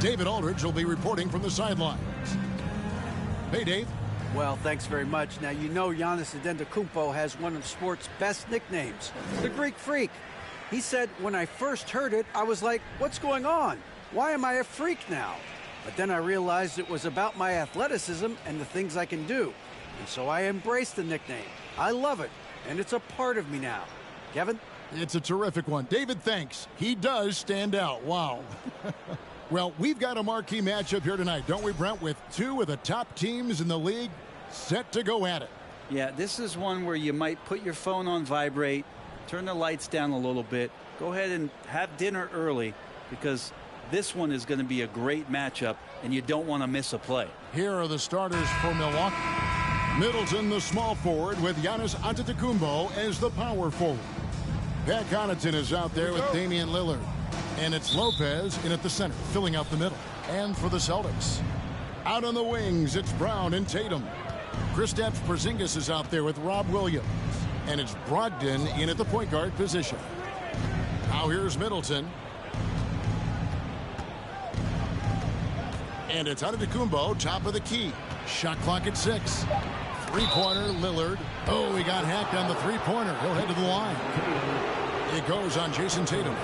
David Aldridge will be reporting from the sidelines. Hey, Dave. Well, thanks very much. Now, you know Giannis Antetokounmpo has one of sports' best nicknames, the Greek Freak. He said, when I first heard it, I was like, what's going on? Why am I a freak now? But then I realized it was about my athleticism and the things I can do. And so I embraced the nickname. I love it, and it's a part of me now. Kevin? It's a terrific one. David, thanks. He does stand out. Wow. Well, we've got a marquee matchup here tonight, don't we, Brent, with two of the top teams in the league set to go at it. Yeah, this is one where you might put your phone on vibrate, turn the lights down a little bit, go ahead and have dinner early, because this one is going to be a great matchup, and you don't want to miss a play. Here are the starters for Milwaukee. Middleton, the small forward, with Giannis Antetokounmpo as the power forward. Pat Connaughton is out there with Damian Lillard. And it's Lopez in at the center, filling out the middle. And for the Celtics, out on the wings, it's Brown and Tatum. Kristaps Porzingis is out there with Rob Williams. And it's Brogdon in at the point guard position. Now here's Middleton. And it's Antetokounmpo, top of the key. Shot clock at 6. Three-pointer, Lillard. Oh, he got hacked on the three-pointer. He'll head to the line. It goes on Jason Tatum.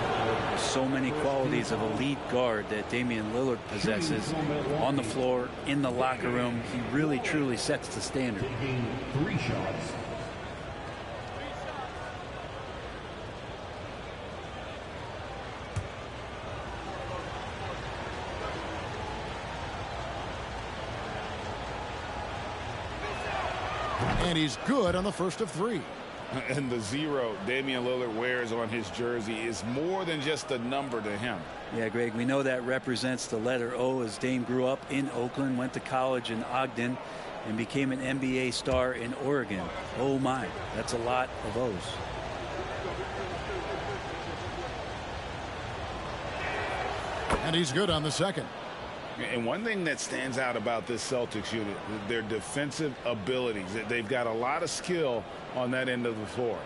So many qualities of elite guard that Damian Lillard possesses on the floor, in the locker room. He really, truly sets the standard. 3 shots. And he's good on the first of 3. And the 0 Damian Lillard wears on his jersey is more than just a number to him. Yeah, Greg, we know that represents the letter O, as Dame grew up in Oakland, went to college in Ogden, and became an NBA star in Oregon. Oh my, that's a lot of O's. And he's good on the second. And one thing that stands out about this Celtics unit, their defensive abilities. They've got a lot of skill on that end of the floor.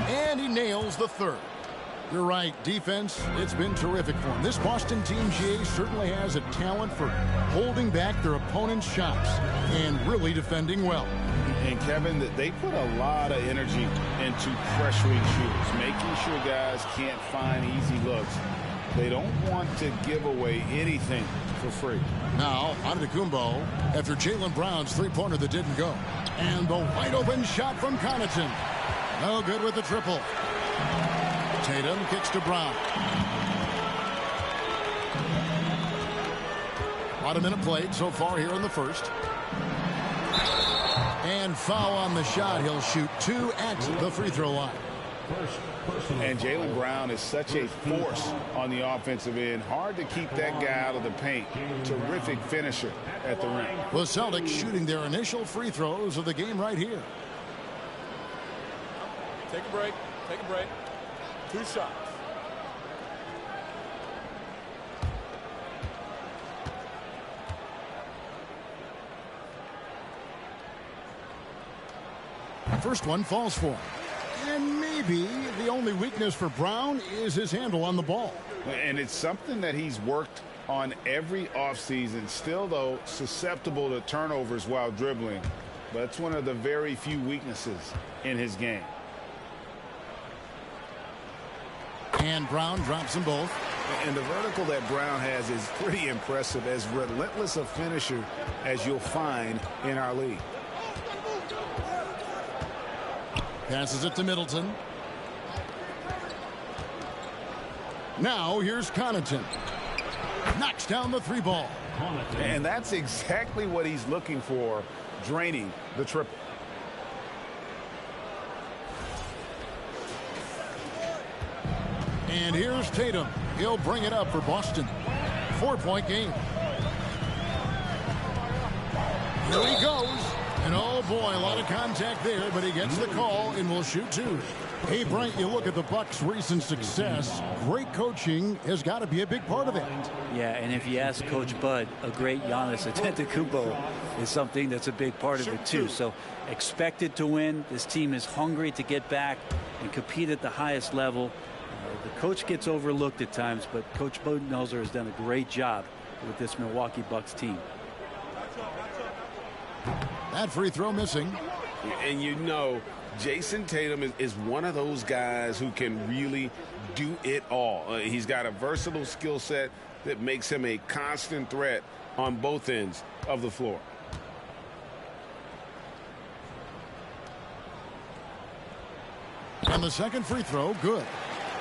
And he nails the third. You're right, defense, it's been terrific for him. This Boston team, GA, certainly has a talent for holding back their opponent's shots and really defending well. And Kevin, they put a lot of energy into pressuring shooters, making sure guys can't find easy looks. They don't want to give away anything for free. Now, Antetokounmpo after Jaylen Brown's three-pointer that didn't go. And the wide-open shot from Connaughton. No good with the triple. Tatum kicks to Brown. About a minute played so far here in the first. And foul on the shot. He'll shoot 2 at the free throw line. And Jaylen Brown is such a force on the offensive end. Hard to keep that guy out of the paint. Terrific finisher at the rim. The Celtics shooting their initial free throws of the game right here. Take a break. Take a break. 2 shots. First one falls for him. And maybe the only weakness for Brown is his handle on the ball. And it's something that he's worked on every offseason. Still, though, susceptible to turnovers while dribbling. But it's one of the very few weaknesses in his game. And Brown drops them both. And the vertical that Brown has is pretty impressive, as relentless a finisher as you'll find in our league. Passes it to Middleton. Now here's Connaughton. Knocks down the 3 ball. And that's exactly what he's looking for, draining the triple. And here's Tatum. He'll bring it up for Boston. 4-point game. Here he goes. And oh boy, a lot of contact there, but he gets the call and will shoot 2. Hey, Bryant, you look at the Bucks' recent success. Great coaching has got to be a big part of it. Yeah, and if you ask Coach Bud, a great Giannis Antetokounmpo is something that's a big part of it too. So expected to win. This team is hungry to get back and compete at the highest level. The coach gets overlooked at times, but Coach Budenholzer has done a great job with this Milwaukee Bucks team. That free throw missing. And you know, Jason Tatum is one of those guys who can really do it all. He's got a versatile skill set that makes him a constant threat on both ends of the floor. And the second free throw, good.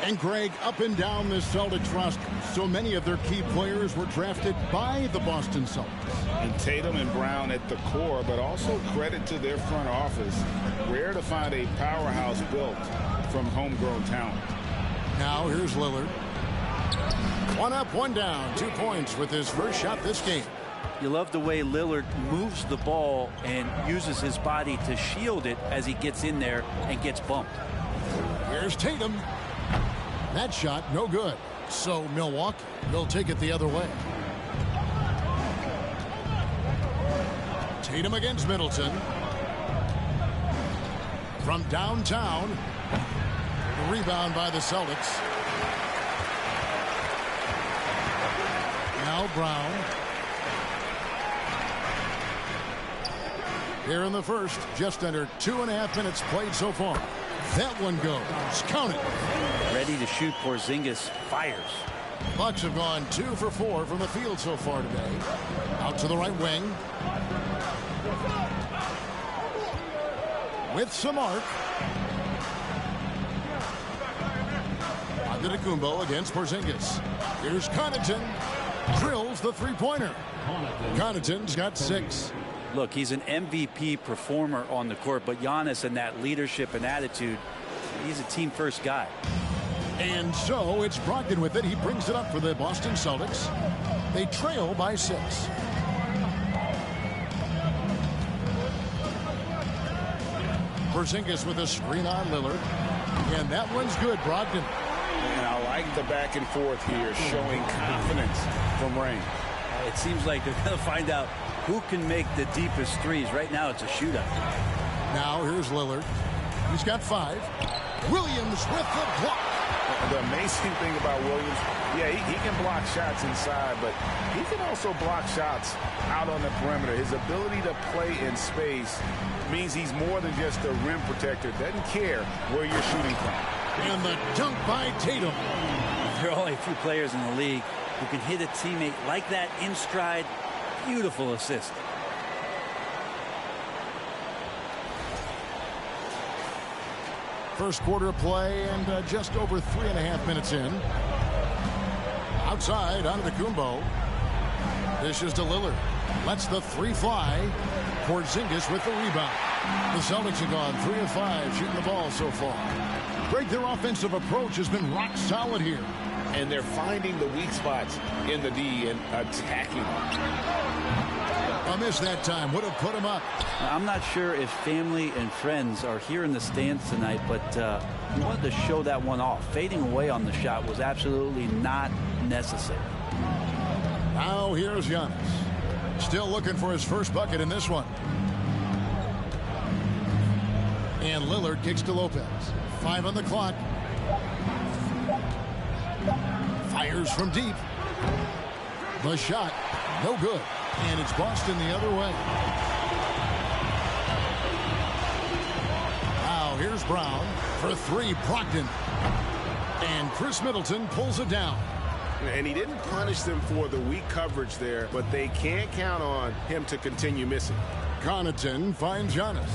And Greg, up and down this Celtics roster, so many of their key players were drafted by the Boston Celtics. And Tatum and Brown at the core, but also credit to their front office. Rare to find a powerhouse built from homegrown talent. Now here's Lillard. One up, one down, 2 points with his first shot this game. You love the way Lillard moves the ball and uses his body to shield it as he gets in there and gets bumped. Here's Tatum. That shot, no good. So Milwaukee will take it the other way. Tatum against Middleton. From downtown. The rebound by the Celtics. Now Brown. Here in the first, just under 2.5 minutes played so far. That one goes. Count it. Ready to shoot. Porzingis fires. Bucks have gone 2 for 4 from the field so far today. Out to the right wing. With some arc. Antetokounmpo against Porzingis. Here's Connaughton. Drills the three-pointer. Connaughton's got 6. Look, he's an MVP performer on the court, but Giannis and that leadership and attitude, he's a team-first guy. And so it's Brogdon with it. He brings it up for the Boston Celtics. They trail by 6. Porzingis with a screen on Lillard. And that one's good, Brogdon. And I like the back and forth here, showing confidence from Rain. It seems like they're going to find out who can make the deepest threes. Right now, it's a shootout. Now here's Lillard. He's got 5. Williams with the block. The amazing thing about Williams, yeah, he can block shots inside, but he can also block shots out on the perimeter. His ability to play in space means he's more than just a rim protector. Doesn't care where you're shooting from. And the dunk by Tatum. There are only a few players in the league who can hit a teammate like that in stride. Beautiful assist. First quarter of play and just over 3.5 minutes in. Outside, Antetokounmpo. Dishes to Lillard. Lets the 3 fly. Porzingis with the rebound. The Celtics have gone 3 of 5 shooting the ball so far. Greg, their offensive approach has been rock solid here. And they're finding the weak spots in the D and attacking them. A miss that time would have put him up. I'm not sure if family and friends are here in the stands tonight, but he wanted to show that one off. Fading away on the shot was absolutely not necessary. Now here's Giannis. Still looking for his first bucket in this one. And Lillard kicks to Lopez. 5 on the clock. Fires from deep. The shot, no good. And it's Boston the other way. Now here's Brown for 3, Brogdon. And Chris Middleton pulls it down. And he didn't punish them for the weak coverage there, but they can't count on him to continue missing. Connaughton finds Giannis.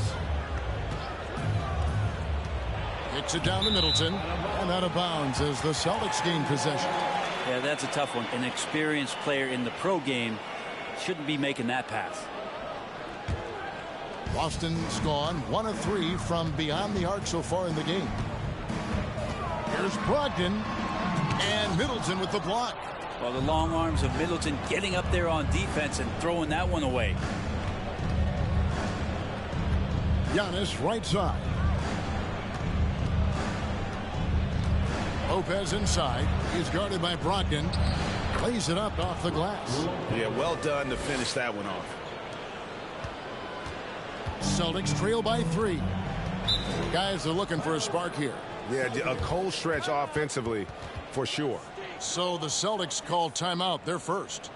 Kicks it down to Middleton. And out of bounds as the Celtics gain possession. Yeah, that's a tough one. An experienced player in the pro game shouldn't be making that pass. Boston's gone 1 of 3 from beyond the arc so far in the game. Here's Brogdon. And Middleton with the block. Well, the long arms of Middleton getting up there on defense and throwing that one away. Giannis right side. Lopez inside. He's guarded by Brogdon. Lays it up off the glass. Yeah, well done to finish that one off. Celtics trail by 3. Guys are looking for a spark here. Yeah, a cold stretch offensively for sure. So the Celtics call timeout. They're first.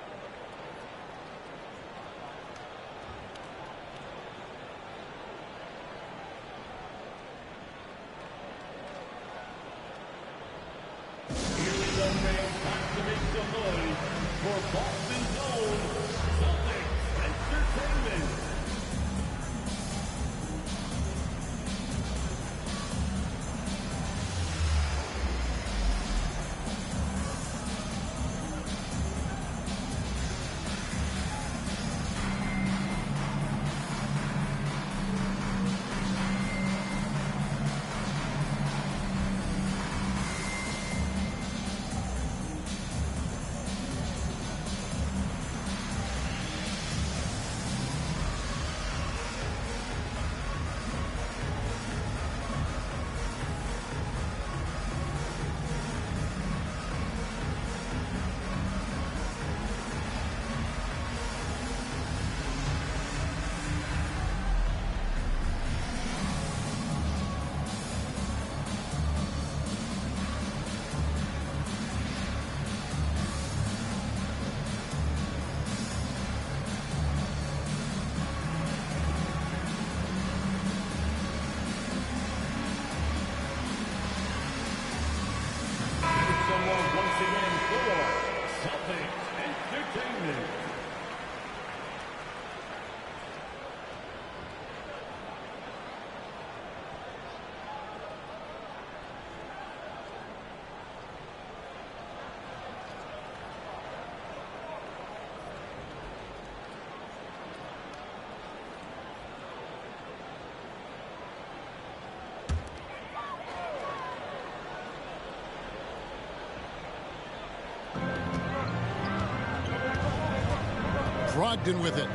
Brogdon with it.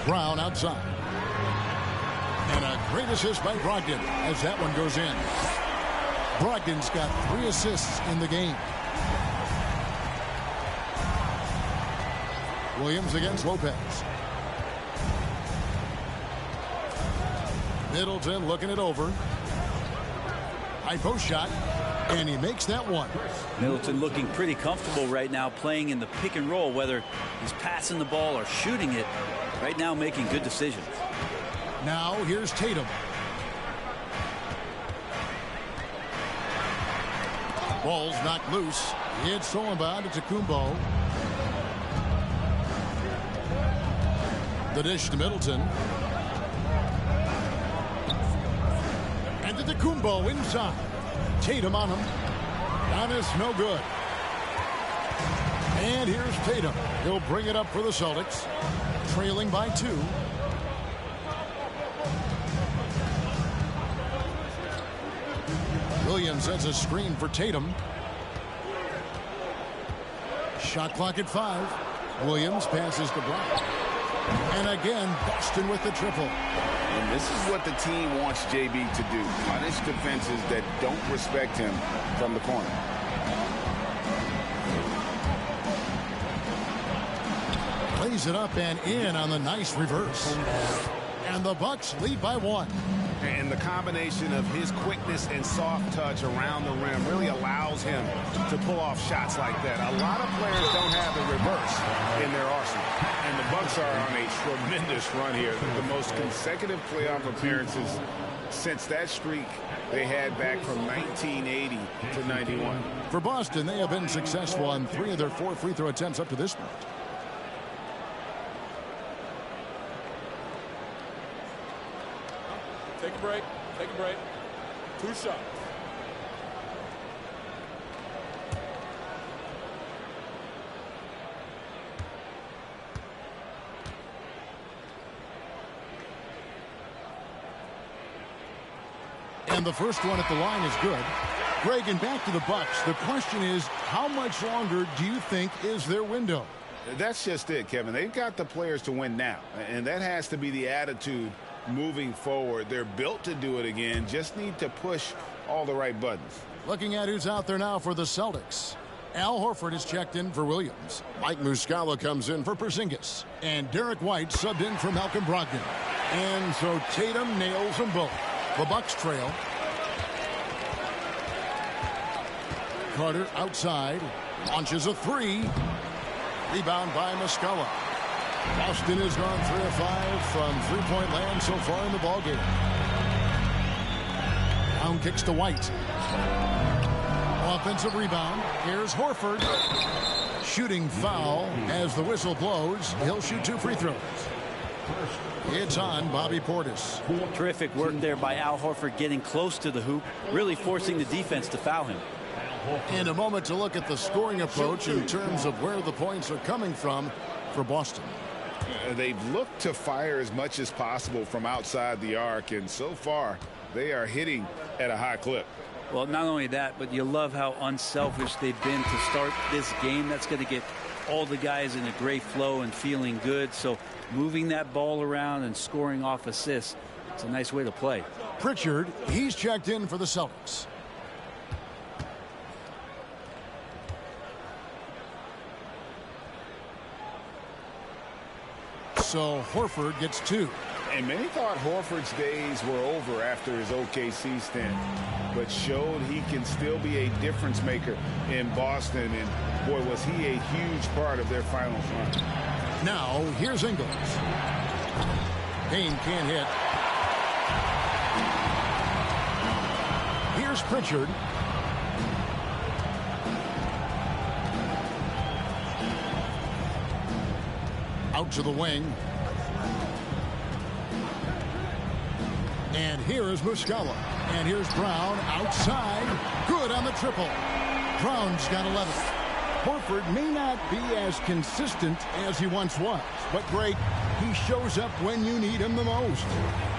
Brown outside. And a great assist by Brogdon as that one goes in. Brogdon's got 3 assists in the game. Williams against Lopez. Middleton looking it over. High post shot. And he makes that one. Middleton looking pretty comfortable right now playing in the pick and roll, whether he's passing the ball or shooting it. Right now making good decisions. Now here's Tatum. Ball's knocked loose. It's stolen by Antetokounmpo. The dish to Middleton. Antetokounmpo inside. Tatum on him. Giannis no good. And here's Tatum. He'll bring it up for the Celtics. Trailing by 2. Williams sets a screen for Tatum. Shot clock at 5. Williams passes to Brown. And again, Boston with the triple. And this is what the team wants JB to do. Punish defenses that don't respect him from the corner. Plays it up and in on the nice reverse. And the Bucks lead by 1. And the combination of his quickness and soft touch around the rim really allows him to pull off shots like that. A lot of players don't have the reverse in their arsenal. And the Bucks are on a tremendous run here. The most consecutive playoff appearances since that streak they had back from 1980 to 91. For Boston, they have been successful on 3 of their 4 free throw attempts up to this point. Take a break. Take a break. 2 shots. And the first one at the line is good. Greg, and back to the Bucks. The question is, how much longer do you think is their window? That's just it, Kevin. They've got the players to win now, and that has to be the attitude moving forward. They're built to do it again. Just need to push all the right buttons. Looking at who's out there now for the Celtics. Al Horford is checked in for Williams. Mike Muscala comes in for Porzingis. And Derek White subbed in for Malcolm Brogdon. And so Tatum nails them both. The Bucks trail. Carter outside. Launches a three. Rebound by Muscala. Boston has gone 3 of 5 from three-point land so far in the ballgame. Brown kicks to White. Offensive rebound. Here's Horford. Shooting foul as the whistle blows. He'll shoot 2 free throws. It's on Bobby Portis. Terrific work there by Al Horford, getting close to the hoop, really forcing the defense to foul him. In a moment to look at the scoring approach in terms of where the points are coming from for Boston. They've looked to fire as much as possible from outside the arc, and so far they are hitting at a high clip. Well, not only that, but you love how unselfish they've been to start this game. That's going to get all the guys in a great flow and feeling good. So moving that ball around and scoring off assists, it's a nice way to play. Pritchard, he's checked in for the Celtics. So Horford gets 2. And many thought Horford's days were over after his OKC stint, but showed he can still be a difference maker in Boston. And boy, was he a huge part of their finals run. Now here's Ingles. Payne can't hit. Here's Pritchard. Out to the wing. And here is Muscala. And here's Brown outside. Good on the triple. Brown's got 11. Horford may not be as consistent as he once was, but great. He shows up when you need him the most.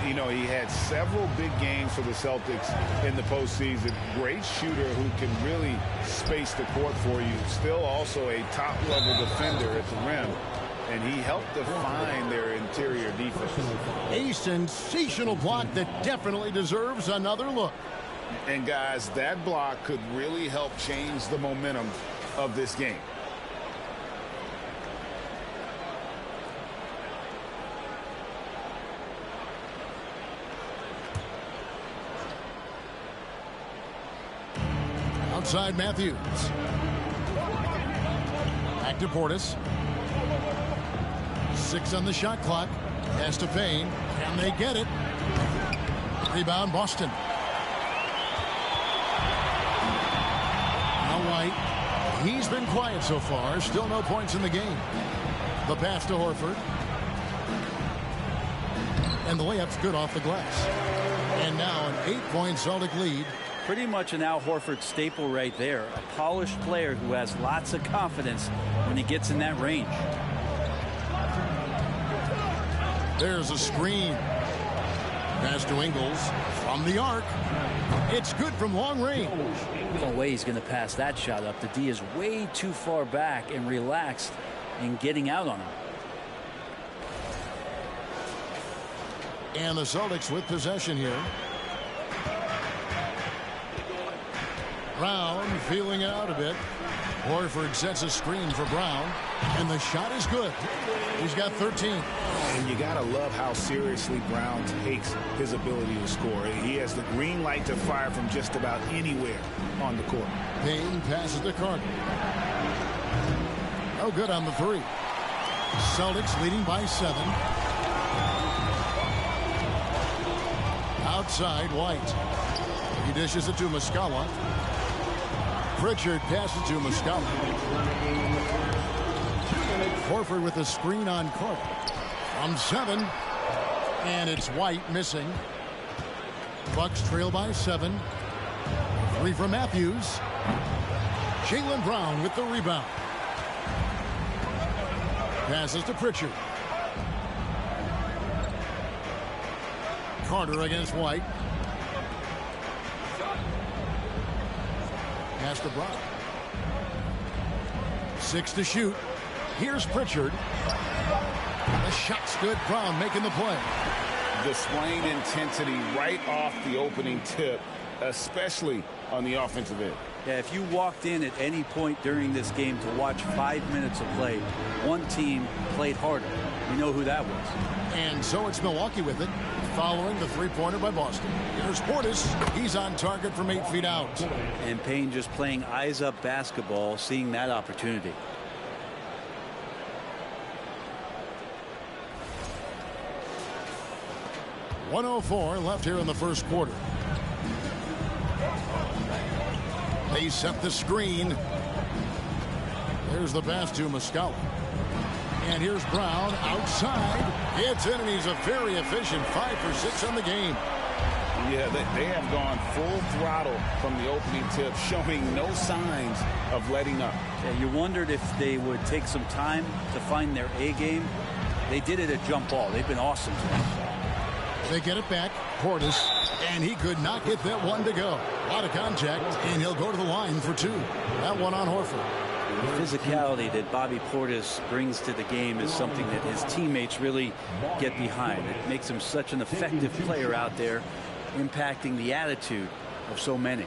You know, he had several big games for the Celtics in the postseason. Great shooter who can really space the court for you. Still also a top-level defender at the rim. And he helped define their interior defense. A sensational block that definitely deserves another look. And guys, that block could really help change the momentum of this game. Outside Matthews. Back to Portis. 6 on the shot clock. Pass to Payne. Can they get it? Rebound Boston. Now White. He's been quiet so far. Still no points in the game. The pass to Horford. And the layup's good off the glass. And now an 8-point Celtic lead. Pretty much an Al Horford staple right there. A polished player who has lots of confidence when he gets in that range. There's a screen. Pass to Ingles from the arc. It's good from long range. No way he's going to pass that shot up. The D is way too far back and relaxed in getting out on him. And the Celtics with possession here. Brown feeling it out a bit. Horford sets a screen for Brown. And the shot is good. He's got 13. And you got to love how seriously Brown takes his ability to score. He has the green light to fire from just about anywhere on the court. Payne passes to Carter. Oh, good on the 3. Celtics leading by 7. Outside White. He dishes it to Muscala. Pritchard passes to Muscala. Horford with a screen on Carter. From 7. And it's White missing. Bucks trail by 7. 3 from Matthews. Jaylen Brown with the rebound. Passes to Pritchard. Carter against White. Pass to Brown. 6 to shoot. Here's Pritchard. The shot's good. Brown making the play. displaying intensity right off the opening tip, especially on the offensive end. Yeah, if you walked in at any point during this game to watch 5 minutes of play, one team played harder. You know who that was. And so it's Milwaukee with it, following the three-pointer by Boston. Here's Portis. He's on target from 8 feet out. And Payne just playing eyes-up basketball, seeing that opportunity. .104 left here in the first quarter. They set the screen. There's the pass to Muscala. And here's Brown outside. It's in, and he's a very efficient 5 for 6 on the game. Yeah, they have gone full throttle from the opening tip, showing no signs of letting up. Yeah, you wondered if they would take some time to find their A game. They did it at jump ball. They've been awesome today. They get it back. Portis, and he could not get that one to go. A lot of contact, and he'll go to the line for 2. That one on Horford. The physicality that Bobby Portis brings to the game is something that his teammates really get behind. It makes him such an effective player out there, impacting the attitude of so many.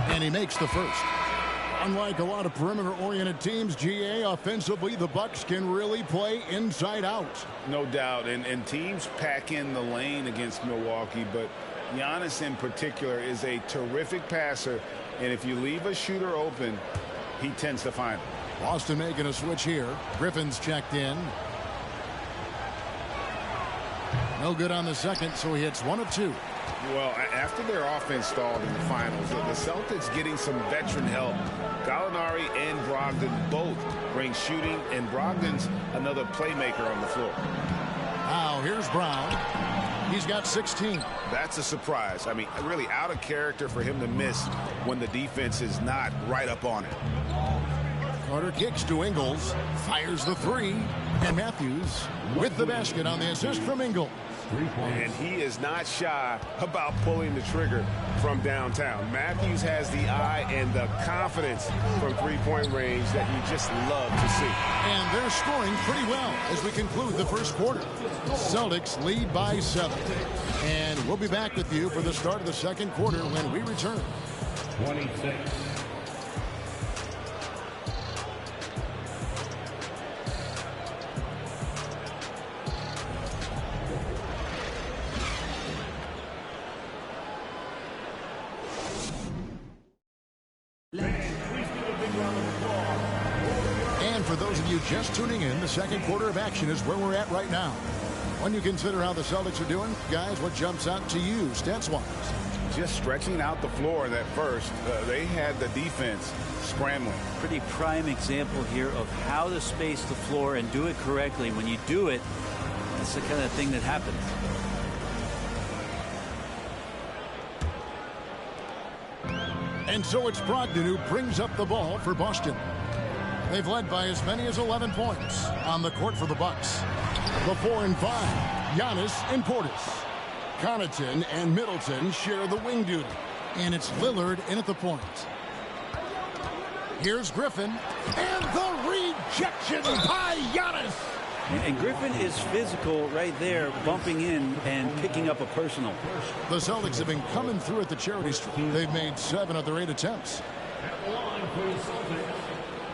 And he makes the first. Unlike a lot of perimeter-oriented teams, GA, offensively, the Bucks can really play inside out. No doubt, and teams pack in the lane against Milwaukee, but Giannis in particular is a terrific passer, and if you leave a shooter open, he tends to find it. Boston making a switch here. Griffin's checked in. No good on the second, so he hits 1 of 2. Well, after their offense stalled in the finals, the Celtics getting some veteran help. Gallinari and Brogdon both bring shooting, and Brogdon's another playmaker on the floor. Now, here's Brown. He's got 16. That's a surprise. I mean, really out of character for him to miss when the defense is not right up on it. Carter kicks to Ingles, fires the 3, and Matthews with the basket on the assist from Ingles. And he is not shy about pulling the trigger from downtown. Matthews has the eye and the confidence from three-point range that you just love to see. And they're scoring pretty well as we conclude the first quarter. Celtics lead by 7. And we'll be back with you for the start of the second quarter when we return. 26. And for those of you just tuning in, the second quarter of action is where we're at right now. When you consider how the Celtics are doing, guys, what jumps out to you, stats-wise? Just stretching out the floor that first. They had the defense scrambling. Pretty prime example here of how to space the floor and do it correctly. When you do it, that's the kind of thing that happens. And so it's Brogdon who brings up the ball for Boston. They've led by as many as 11 points on the court for the Bucks. The 4 and 5, Giannis and Portis. Connaughton and Middleton share the wing duty. And it's Lillard in at the point. Here's Griffin. And the rejection by Giannis. And Griffin is physical right there, bumping in and picking up a personal. The Celtics have been coming through at the charity stripe. They've made 7 of their 8 attempts. At the line for the Celtics,